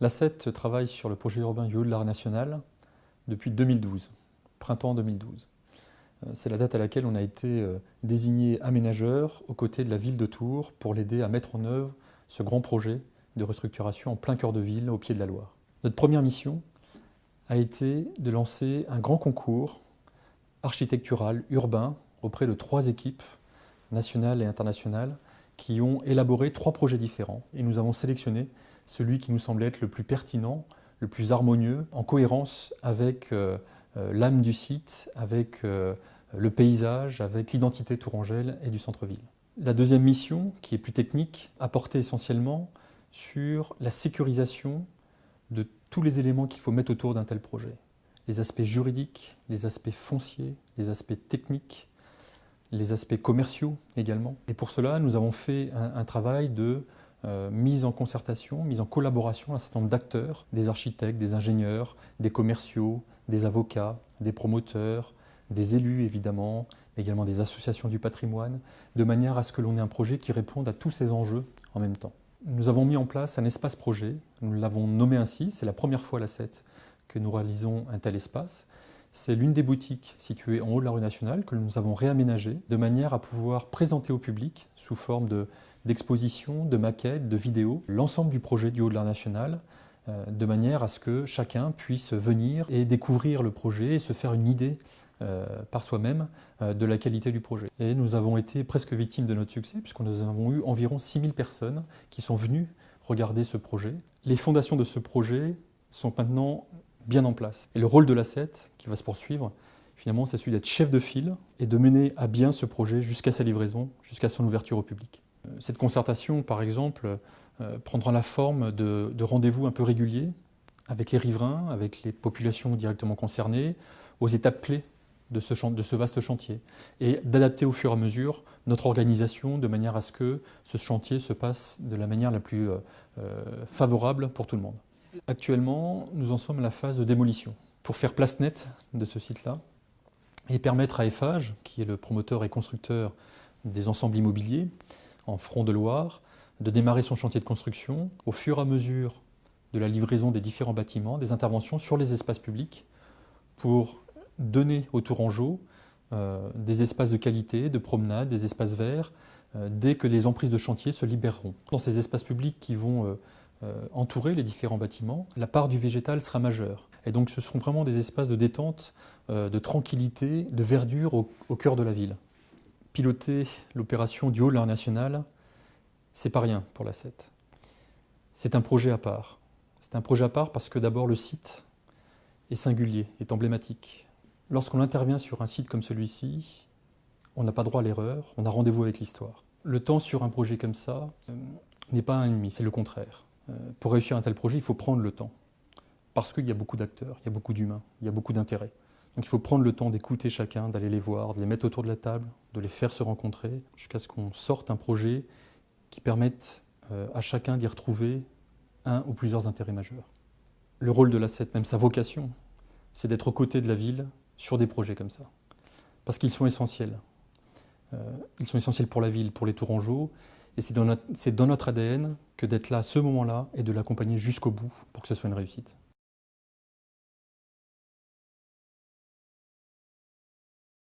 L'A7 travaille sur le projet urbain du Haut-de-Loire national depuis 2012, printemps 2012. C'est la date à laquelle on a été désigné aménageur aux côtés de la ville de Tours pour l'aider à mettre en œuvre ce grand projet de restructuration en plein cœur de ville, au pied de la Loire. Notre première mission a été de lancer un grand concours architectural urbain auprès de 3 équipes nationales et internationales qui ont élaboré 3 projets différents. Et nous avons sélectionné celui qui nous semblait être le plus pertinent, le plus harmonieux, en cohérence avec l'âme du site, avec le paysage, avec l'identité tourangelle et du centre-ville. La deuxième mission, qui est plus technique, a porté essentiellement sur la sécurisation de tous les éléments qu'il faut mettre autour d'un tel projet. Les aspects juridiques, les aspects fonciers, les aspects techniques, les aspects commerciaux également. Et pour cela, nous avons fait un travail de mise en concertation, mise en collaboration d'un certain nombre d'acteurs, des architectes, des ingénieurs, des commerciaux, des avocats, des promoteurs, des élus évidemment, également des associations du patrimoine, de manière à ce que l'on ait un projet qui réponde à tous ces enjeux en même temps. Nous avons mis en place un espace projet, nous l'avons nommé ainsi, c'est la première fois à l'A7 que nous réalisons un tel espace. C'est l'une des boutiques situées en haut de la rue nationale que nous avons réaménagée de manière à pouvoir présenter au public, sous forme d'expositions, de maquettes, de vidéos, l'ensemble du projet du haut de la nationale, de manière à ce que chacun puisse venir et découvrir le projet et se faire une idée par soi-même de la qualité du projet. Et nous avons été presque victimes de notre succès puisque nous avons eu environ 6000 personnes qui sont venues regarder ce projet. Les fondations de ce projet sont maintenant bien en place. Et le rôle de l'A7 qui va se poursuivre, finalement, c'est celui d'être chef de file et de mener à bien ce projet jusqu'à sa livraison, jusqu'à son ouverture au public. Cette concertation, par exemple, prendra la forme de rendez-vous un peu réguliers avec les riverains, avec les populations directement concernées, aux étapes clés de ce vaste chantier, et d'adapter au fur et à mesure notre organisation de manière à ce que ce chantier se passe de la manière la plus favorable pour tout le monde. Actuellement, nous en sommes à la phase de démolition. Pour faire place nette de ce site-là et permettre à Eiffage, qui est le promoteur et constructeur des ensembles immobiliers en front de Loire, de démarrer son chantier de construction au fur et à mesure de la livraison des différents bâtiments, des interventions sur les espaces publics pour donner aux Tourangeaux des espaces de qualité, de promenade, des espaces verts, dès que les emprises de chantier se libéreront. Dans ces espaces publics qui vont entourer les différents bâtiments, la part du végétal sera majeure. Et donc ce seront vraiment des espaces de détente, de tranquillité, de verdure au cœur de la ville. Piloter l'opération du Haut-de-Loire national, c'est pas rien pour l'A7. C'est un projet à part. C'est un projet à part parce que d'abord le site est singulier, est emblématique. Lorsqu'on intervient sur un site comme celui-ci, on n'a pas droit à l'erreur, on a rendez-vous avec l'histoire. Le temps sur un projet comme ça n'est pas un ennemi, c'est le contraire. Pour réussir un tel projet, il faut prendre le temps. Parce qu'il y a beaucoup d'acteurs, il y a beaucoup d'humains, il y a beaucoup d'intérêts. Donc il faut prendre le temps d'écouter chacun, d'aller les voir, de les mettre autour de la table, de les faire se rencontrer, jusqu'à ce qu'on sorte un projet qui permette à chacun d'y retrouver un ou plusieurs intérêts majeurs. Le rôle de l'A7, même sa vocation, c'est d'être aux côtés de la ville sur des projets comme ça. Parce qu'ils sont essentiels. Ils sont essentiels pour la ville, pour les Tourangeaux, et c'est dans notre ADN que d'être là à ce moment-là et de l'accompagner jusqu'au bout pour que ce soit une réussite.